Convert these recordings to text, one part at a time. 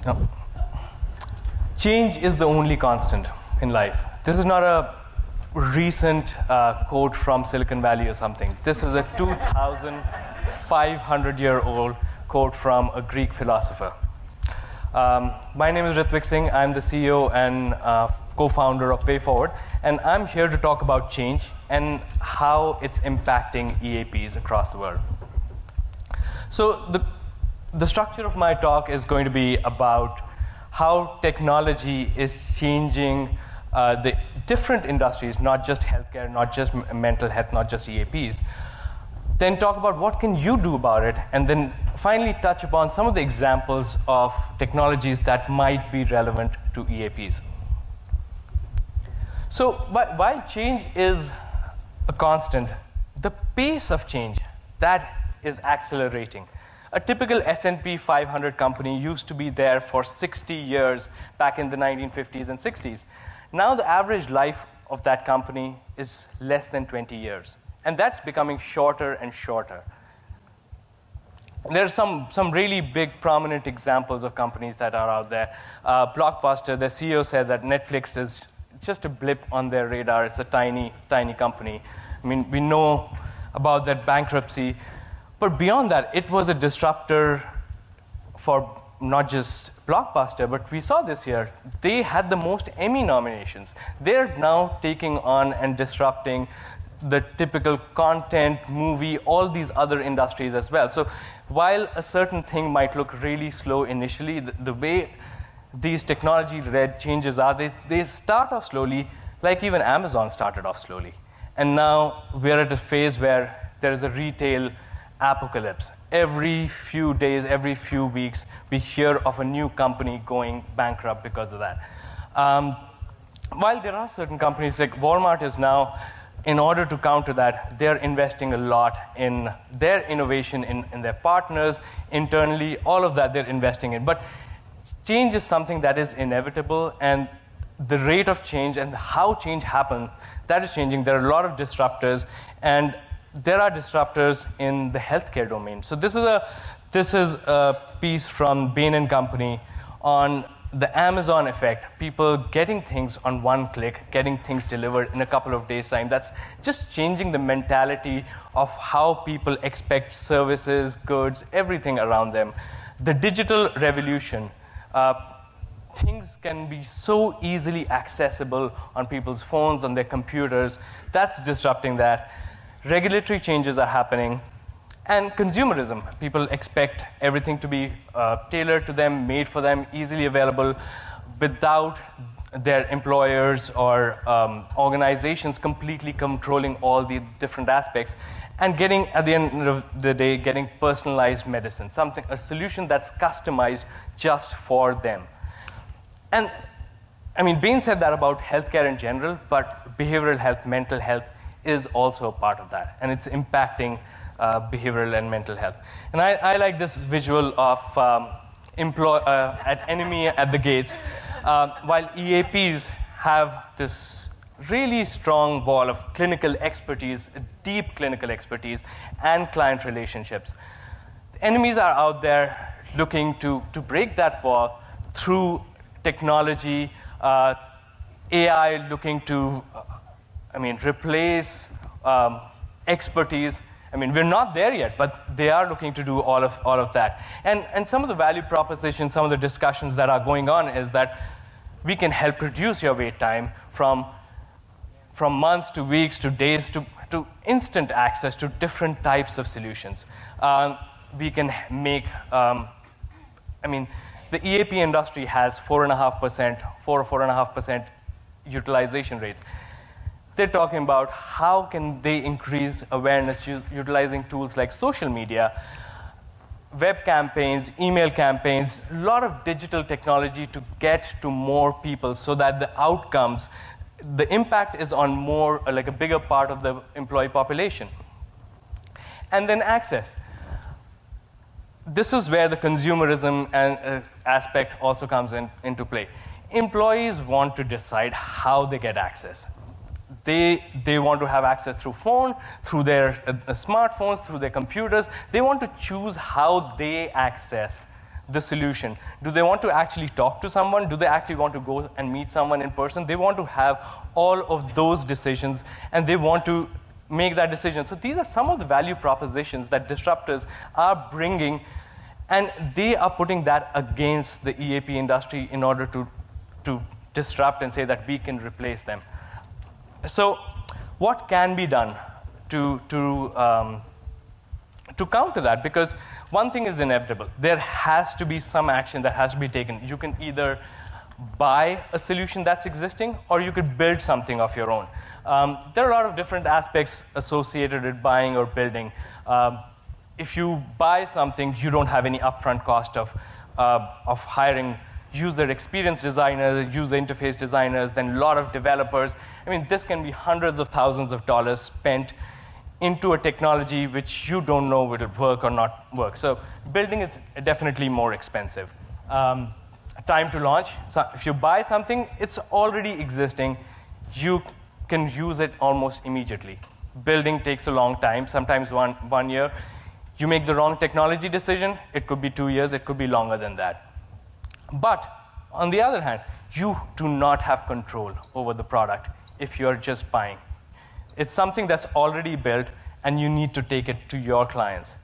No. Change is the only constant in life. This is not a recent quote from Silicon Valley or something. This is a 2,500-year-old quote from a Greek philosopher. My name is Ritvik Singh. I'm the CEO and co-founder of wayForward, and I'm here to talk about change and how it's impacting EAPs across the world. So the structure of my talk is going to be about how technology is changing the different industries, not just healthcare, not just mental health, not just EAPs. Then talk about what can you do about it, and then finally touch upon some of the examples of technologies that might be relevant to EAPs. So while change is a constant, the pace of change, that is accelerating. A typical S&P 500 company used to be there for 60 years back in the 1950s and 60s. Now the average life of that company is less than 20 years. And that's becoming shorter and shorter. There are some really big, prominent examples of companies that are out there. Blockbuster, their CEO said that Netflix is just a blip on their radar. It's a tiny, tiny company. I mean, we know about that bankruptcy. But beyond that, it was a disruptor for not just Blockbuster, but we saw this year. They had the most Emmy nominations. They're now taking on and disrupting the typical content, movie, all these other industries as well. So while a certain thing might look really slow initially, the way these technology-led changes are, they start off slowly, like even Amazon started off slowly. And now we're at a phase where there is a retail apocalypse. Every few days, every few weeks, we hear of a new company going bankrupt because of that. While there are certain companies, like Walmart is now, in order to counter that, they're investing a lot in their innovation, in their partners, internally, all of that they're investing in. But change is something that is inevitable, and the rate of change and how change happens, that is changing. There are a lot of disruptors, and there are disruptors in the healthcare domain. So this is a piece from Bain & Company on the Amazon effect, people getting things on one click, getting things delivered in a couple of days' time. That's just changing the mentality of how people expect services, goods, everything around them. The digital revolution, things can be so easily accessible on people's phones, on their computers. That's disrupting that. Regulatory changes are happening. And consumerism. People expect everything to be tailored to them, made for them, easily available, without their employers or organizations completely controlling all the different aspects, and getting, at the end of the day, getting personalized medicine, a solution that's customized just for them. And I mean, Bain said that about healthcare in general, but behavioral health, mental health is also a part of that, and it's impacting behavioral and mental health. And I like this visual of enemy at the gates, while EAPs have this really strong wall of clinical expertise, deep clinical expertise, and client relationships. The enemies are out there looking to break that wall through technology, AI looking to, replace expertise. I mean, we're not there yet, but they are looking to do all of that. And some of the value propositions, some of the discussions that are going on is that we can help reduce your wait time from months to weeks to days to instant access to different types of solutions. We can make, the EAP industry has 4.5% utilization rates. They're talking about how can they increase awareness utilizing tools like social media, web campaigns, email campaigns, a lot of digital technology to get to more people so that the outcomes, the impact is on more, like a bigger part of the employee population. And then access. This is where the consumerism aspect also comes into play. Employees want to decide how they get access. They want to have access through phone, through their smartphones, through their computers. They want to choose how they access the solution. Do they want to actually talk to someone? Do they actually want to go and meet someone in person? They want to have all of those decisions, and they want to make that decision. So these are some of the value propositions that disruptors are bringing, and they are putting that against the EAP industry in order to disrupt and say that we can replace them. So what can be done to counter that? Because one thing is inevitable. There has to be some action that has to be taken. You can either buy a solution that's existing, or you could build something of your own. There are a lot of different aspects associated with buying or building. If you buy something, you don't have any upfront cost of hiring user experience designers, user interface designers, then a lot of developers. I mean, this can be hundreds of thousands of dollars spent into a technology which you don't know will it work or not work. So building is definitely more expensive. Time to launch. So if you buy something, it's already existing. You can use it almost immediately. Building takes a long time, sometimes one year. You make the wrong technology decision, it could be 2 years, it could be longer than that. But on the other hand, you do not have control over the product if you're just buying. It's something that's already built, and you need to take it to your clients.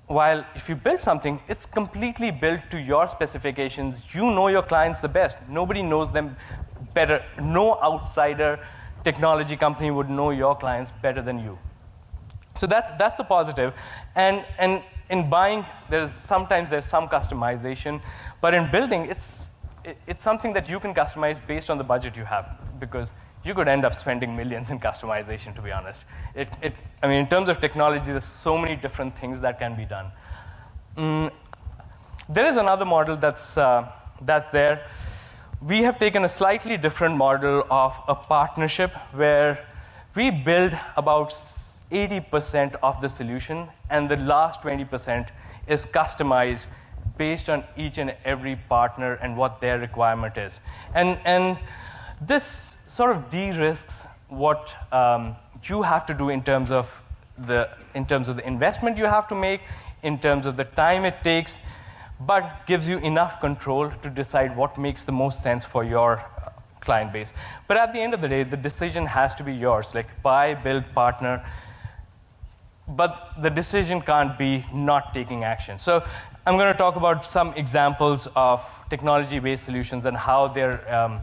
While if you build something, it's completely built to your specifications. You know your clients the best. Nobody knows them better. No outsider technology company would know your clients better than you. So that's the positive. And in buying, sometimes there's some customization, but in building, it's something that you can customize based on the budget you have, because you could end up spending millions in customization, to be honest. I mean, in terms of technology, there's so many different things that can be done. There is another model that's there. We have taken a slightly different model of a partnership where we build about 80% of the solution, and the last 20% is customized based on each and every partner and what their requirement is. And this sort of de-risks what you have to do in terms of the investment you have to make, in terms of the time it takes, but gives you enough control to decide what makes the most sense for your client base. But at the end of the day, the decision has to be yours, like buy, build, partner. But the decision can't be not taking action. So I'm going to talk about some examples of technology-based solutions and how they're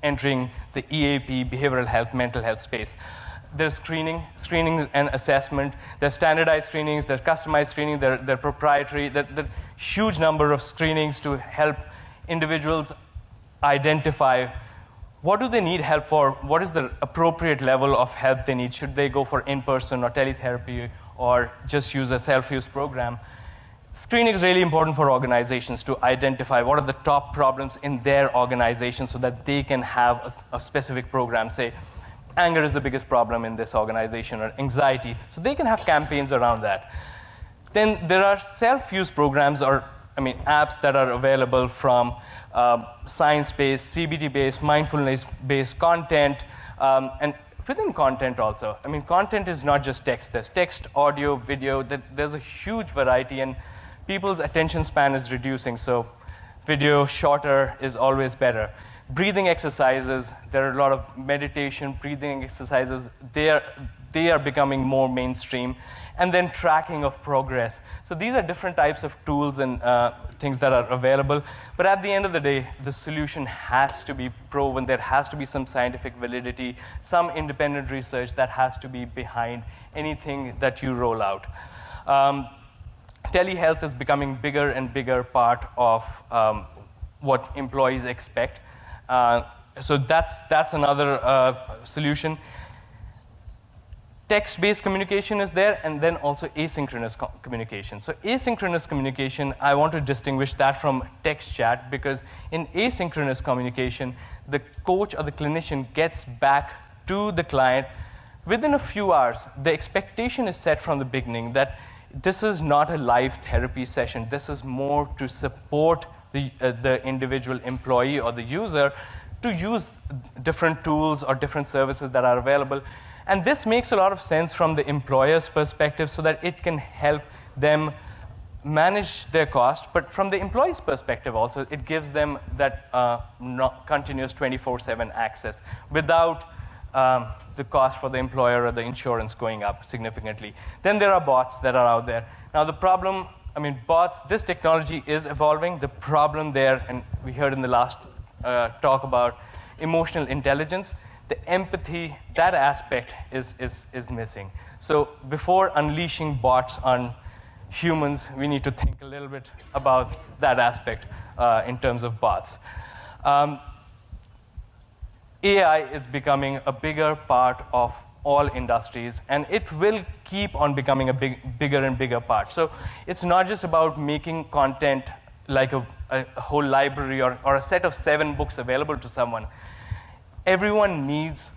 entering the EAP, behavioral health, mental health space. There's screening and assessment. There's standardized screenings. There's customized screening. They're proprietary. The huge number of screenings to help individuals identify what do they need help for, what is the appropriate level of help they need. Should they go for in-person or teletherapy or just use a self-use program? Screening is really important for organizations to identify what are the top problems in their organization so that they can have a specific program. Say, anger is the biggest problem in this organization, or anxiety. So they can have campaigns around that. Then there are self-use programs, or apps that are available from science-based, CBT-based, mindfulness-based content, and within content also. Content is not just text. There's text, audio, video. There's a huge variety, and people's attention span is reducing, so video shorter is always better. Breathing exercises, there are a lot of meditation, breathing exercises. They are becoming more mainstream. And then tracking of progress. So these are different types of tools and things that are available. But at the end of the day, the solution has to be proven. There has to be some scientific validity, some independent research that has to be behind anything that you roll out. Tele-Health is becoming bigger and bigger part of what employees expect. So that's another solution. Text-based communication is there, and then also asynchronous communication. So asynchronous communication, I want to distinguish that from text chat, because in asynchronous communication, the coach or the clinician gets back to the client within a few hours. The expectation is set from the beginning that this is not a live therapy session. This is more to support the individual employee or the user to use different tools or different services that are available. And this makes a lot of sense from the employer's perspective, so that it can help them manage their cost, but from the employee's perspective also, it gives them that continuous 24/7 access without the cost for the employer or the insurance going up significantly. Then there are bots that are out there. Now the problem, bots, this technology is evolving. The problem there, and we heard in the last talk about emotional intelligence, the empathy, that aspect is missing. So before unleashing bots on humans, we need to think a little bit about that aspect in terms of bots. AI is becoming a bigger part of all industries, and it will keep on becoming a bigger and bigger part. So it's not just about making content like a whole library or a set of 7 books available to someone. Everyone needs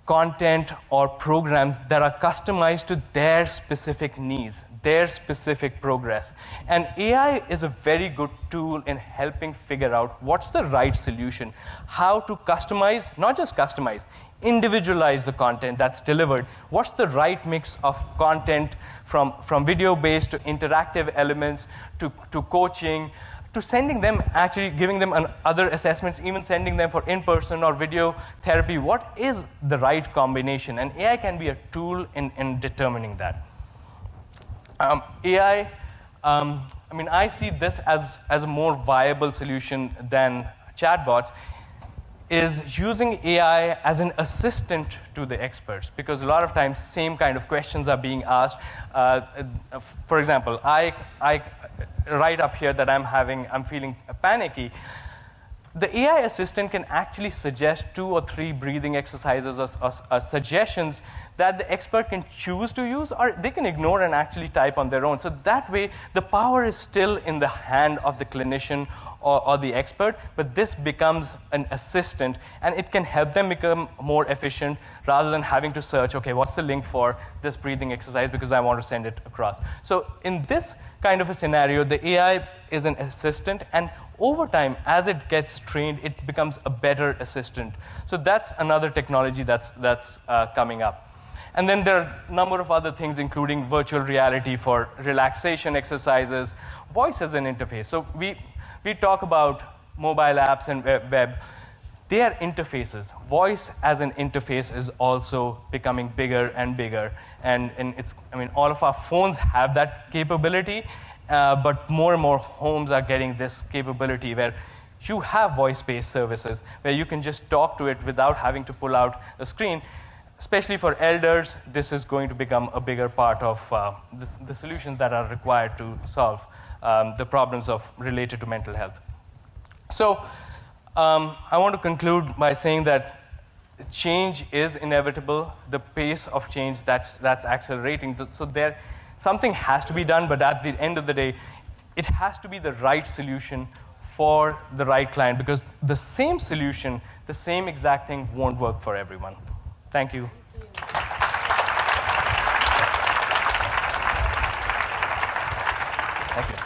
content or programs that are customized to their specific needs, their specific progress. And AI is a very good tool in helping figure out what's the right solution, how to customize, not just customize, individualize the content that's delivered. What's the right mix of content from video-based to interactive elements to coaching, to sending them, actually giving them other assessments, even sending them for in-person or video therapy. What is the right combination? And AI can be a tool in determining that. AI, I see this as a more viable solution than chatbots, is using AI as an assistant to the experts, because a lot of times same kind of questions are being asked. For example, I write up here that I'm feeling panicky. The AI assistant can actually suggest 2 or 3 breathing exercises or suggestions that the expert can choose to use, or they can ignore and actually type on their own. So that way, the power is still in the hand of the clinician or the expert, but this becomes an assistant, and it can help them become more efficient rather than having to search, okay, what's the link for this breathing exercise because I want to send it across. So in this kind of a scenario, the AI is an assistant, and over time, as it gets trained, it becomes a better assistant. So that's another technology that's coming up. And then there are a number of other things, including virtual reality for relaxation exercises, voice as an interface. So we talk about mobile apps and web. They are interfaces. Voice as an interface is also becoming bigger and bigger. And it's, all of our phones have that capability, but more and more homes are getting this capability where you have voice-based services where you can just talk to it without having to pull out a screen. Especially for elders, this is going to become a bigger part of the solutions that are required to solve the problems related to mental health. So I want to conclude by saying that change is inevitable. The pace of change that's accelerating. So something has to be done, but at the end of the day, it has to be the right solution for the right client, because the same solution, the same exact thing won't work for everyone. Thank you. Thank you.